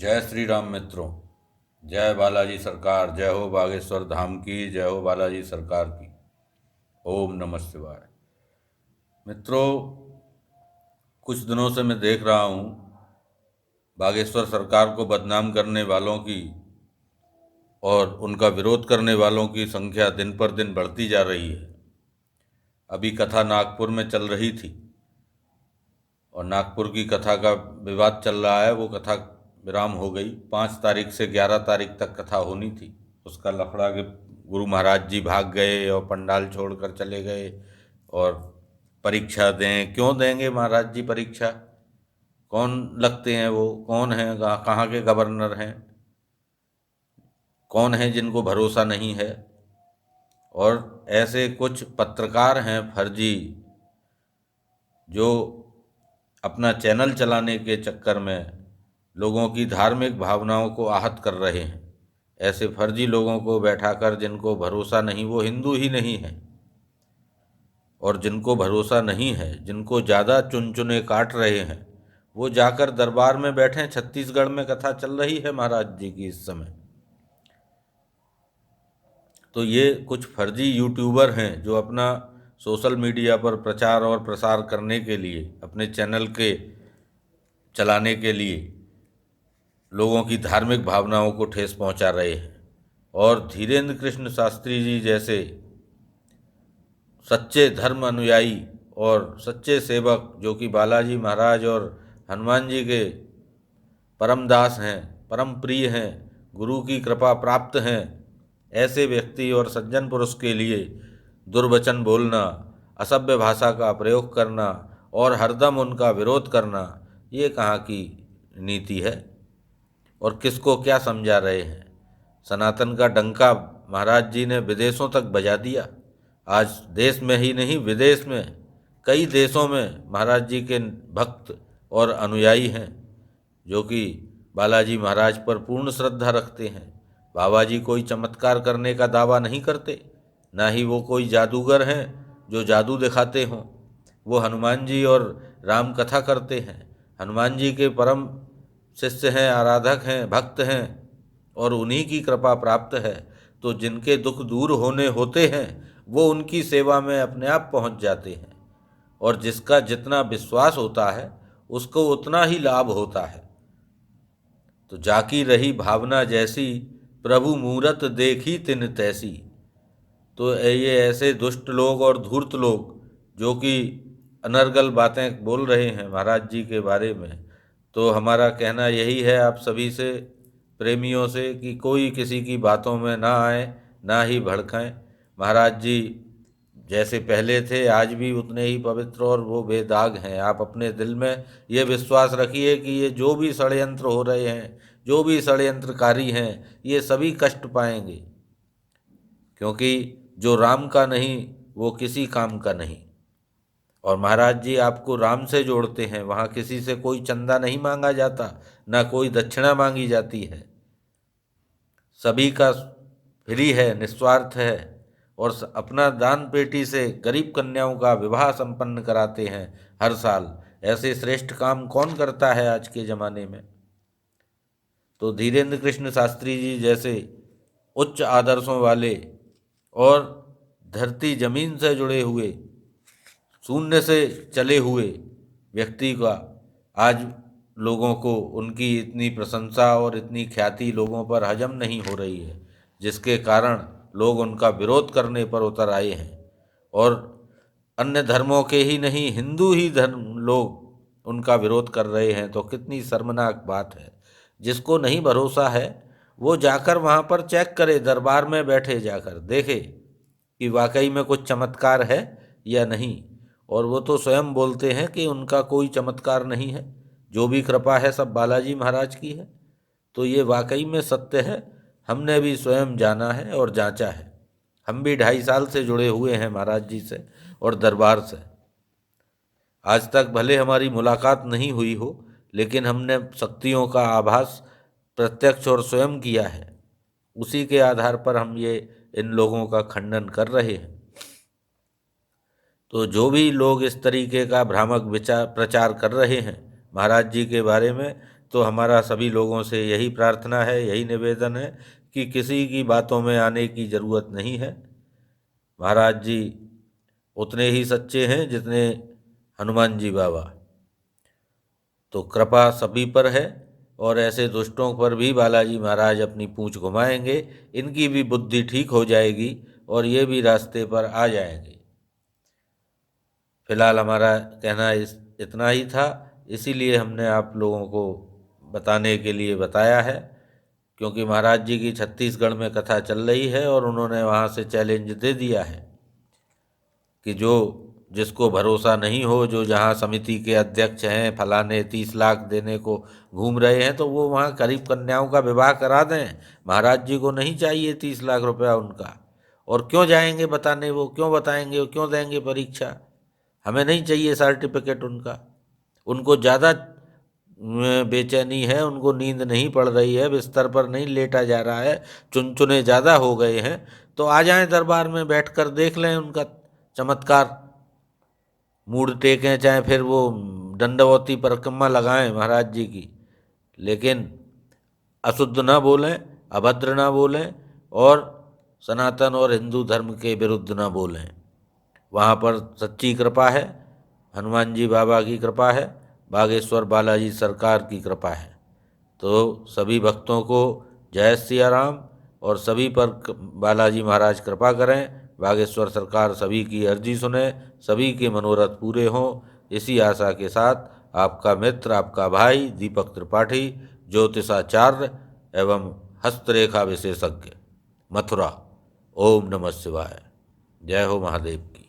जय श्री राम मित्रों। जय बालाजी सरकार। जय हो बागेश्वर धाम की। जय हो बालाजी सरकार की। ओम नमः शिवाय। मित्रों, कुछ दिनों से मैं देख रहा हूँ बागेश्वर सरकार को बदनाम करने वालों की और उनका विरोध करने वालों की संख्या दिन पर दिन बढ़ती जा रही है। अभी कथा नागपुर में चल रही थी और नागपुर की कथा का विवाद चल रहा है। वो कथा विराम हो गई। 5 तारीख से 11 तारीख तक कथा होनी थी। उसका लफड़ा के गुरु महाराज जी भाग गए और पंडाल छोड़कर चले गए। और परीक्षा दें, क्यों देंगे महाराज जी परीक्षा? कौन लगते हैं वो? कौन हैं? कहाँ के गवर्नर हैं? कौन है जिनको भरोसा नहीं है? और ऐसे कुछ पत्रकार हैं फर्जी, जो अपना चैनल चलाने के चक्कर में लोगों की धार्मिक भावनाओं को आहत कर रहे हैं। ऐसे फर्जी लोगों को बैठाकर, जिनको भरोसा नहीं, वो हिंदू ही नहीं है। और जिनको भरोसा नहीं है, जिनको ज़्यादा चुन चुने काट रहे हैं, वो जाकर दरबार में बैठे। छत्तीसगढ़ में कथा चल रही है महाराज जी की इस समय। तो ये कुछ फर्जी यूट्यूबर हैं जो अपना सोशल मीडिया पर प्रचार और प्रसार करने के लिए, अपने चैनल के चलाने के लिए लोगों की धार्मिक भावनाओं को ठेस पहुंचा रहे हैं। और धीरेन्द्र कृष्ण शास्त्री जी जैसे सच्चे धर्म अनुयायी और सच्चे सेवक, जो कि बालाजी महाराज और हनुमान जी के परम दास हैं, परम प्रिय हैं, गुरु की कृपा प्राप्त हैं, ऐसे व्यक्ति और सज्जन पुरुष के लिए दुर्वचन बोलना, असभ्य भाषा का प्रयोग करना और हरदम उनका विरोध करना, ये कहाँ की नीति है? और किसको क्या समझा रहे हैं? सनातन का डंका महाराज जी ने विदेशों तक बजा दिया। आज देश में ही नहीं, विदेश में कई देशों में महाराज जी के भक्त और अनुयायी हैं, जो कि बालाजी महाराज पर पूर्ण श्रद्धा रखते हैं। बाबा जी कोई चमत्कार करने का दावा नहीं करते, ना ही वो कोई जादूगर हैं जो जादू दिखाते हों। वो हनुमान जी और राम कथा करते हैं। हनुमान जी के परम शिष्य हैं, आराधक हैं, भक्त हैं, और उन्हीं की कृपा प्राप्त है। तो जिनके दुख दूर होने होते हैं, वो उनकी सेवा में अपने आप पहुंच जाते हैं। और जिसका जितना विश्वास होता है, उसको उतना ही लाभ होता है। तो जाकी रही भावना जैसी, प्रभु मूरत देखी तिन तैसी। तो ये ऐसे दुष्ट लोग और धूर्त लोग, जो कि अनर्गल बातें बोल रहे हैं महाराज जी के बारे में, तो हमारा कहना यही है आप सभी से, प्रेमियों से, कि कोई किसी की बातों में ना आए, ना ही भड़काएं। महाराज जी जैसे पहले थे, आज भी उतने ही पवित्र और वो बेदाग हैं। आप अपने दिल में ये विश्वास रखिए कि ये जो भी षड्यंत्र हो रहे हैं, जो भी षड्यंत्रकारी हैं, ये सभी कष्ट पाएंगे। क्योंकि जो राम का नहीं, वो किसी काम का नहीं। और महाराज जी आपको राम से जोड़ते हैं। वहाँ किसी से कोई चंदा नहीं मांगा जाता, ना कोई दक्षिणा मांगी जाती है। सभी का फ्री है, निस्वार्थ है। और अपना दान पेटी से गरीब कन्याओं का विवाह संपन्न कराते हैं हर साल। ऐसे श्रेष्ठ काम कौन करता है आज के ज़माने में? तो धीरेन्द्र कृष्ण शास्त्री जी जैसे उच्च आदर्शों वाले और धरती जमीन से जुड़े हुए, शून्य से चले हुए व्यक्ति का आज लोगों को उनकी इतनी प्रशंसा और इतनी ख्याति लोगों पर हजम नहीं हो रही है, जिसके कारण लोग उनका विरोध करने पर उतर आए हैं। और अन्य धर्मों के ही नहीं, हिंदू ही धर्म लोग उनका विरोध कर रहे हैं। तो कितनी शर्मनाक बात है। जिसको नहीं भरोसा है, वो जाकर वहाँ पर चेक करे, दरबार में बैठे जाकर देखे कि वाकई में कुछ चमत्कार है या नहीं। और वो तो स्वयं बोलते हैं कि उनका कोई चमत्कार नहीं है, जो भी कृपा है सब बालाजी महाराज की है। तो ये वाकई में सत्य है। हमने भी स्वयं जाना है और जांचा है। हम भी 2.5 साल से जुड़े हुए हैं महाराज जी से और दरबार से। आज तक भले हमारी मुलाकात नहीं हुई हो, लेकिन हमने शक्तियों का आभास प्रत्यक्ष और स्वयं किया है। उसी के आधार पर हम ये इन लोगों का खंडन कर रहे हैं। तो जो भी लोग इस तरीके का भ्रामक विचार प्रचार कर रहे हैं महाराज जी के बारे में, तो हमारा सभी लोगों से यही प्रार्थना है, यही निवेदन है कि किसी की बातों में आने की ज़रूरत नहीं है। महाराज जी उतने ही सच्चे हैं जितने हनुमान जी बाबा। तो कृपा सभी पर है और ऐसे दुष्टों पर भी बालाजी महाराज अपनी पूंछ घुमाएंगे, इनकी भी बुद्धि ठीक हो जाएगी और ये भी रास्ते पर आ जाएंगे। फिलहाल हमारा कहना इतना ही था, इसीलिए हमने आप लोगों को बताने के लिए बताया है, क्योंकि महाराज जी की छत्तीसगढ़ में कथा चल रही है और उन्होंने वहाँ से चैलेंज दे दिया है कि जो जिसको भरोसा नहीं हो, जो जहाँ समिति के अध्यक्ष हैं फलाने 30 लाख देने को घूम रहे हैं, तो वो वहाँ गरीब कन्याओं का विवाह करा दें। महाराज जी को नहीं चाहिए 30 लाख रुपया उनका। और क्यों जाएंगे बताने, वो क्यों बताएंगे, वो क्यों देंगे परीक्षा? हमें नहीं चाहिए सर्टिफिकेट उनका। उनको ज़्यादा बेचैनी है, उनको नींद नहीं पड़ रही है, बिस्तर पर नहीं लेटा जा रहा है, चुनचुने ज़्यादा हो गए हैं, तो आ जाएं दरबार में, बैठकर देख लें उनका चमत्कार। मूड टेकें, चाहे फिर वो दंडवती परिक्रमा लगाएं महाराज जी की, लेकिन अशुद्ध ना बोलें, अभद्र ना बोलें और सनातन और हिंदू धर्म के विरुद्ध ना बोलें। वहाँ पर सच्ची कृपा है, हनुमान जी बाबा की कृपा है, बागेश्वर बालाजी सरकार की कृपा है। तो सभी भक्तों को जय सिया राम, और सभी पर बालाजी महाराज कृपा करें, बागेश्वर सरकार सभी की अर्जी सुने, सभी के मनोरथ पूरे हों। इसी आशा के साथ आपका मित्र, आपका भाई दीपक त्रिपाठी, ज्योतिषाचार्य एवं हस्तरेखा विशेषज्ञ, मथुरा। ओम नमः शिवाय। जय हो महादेव की।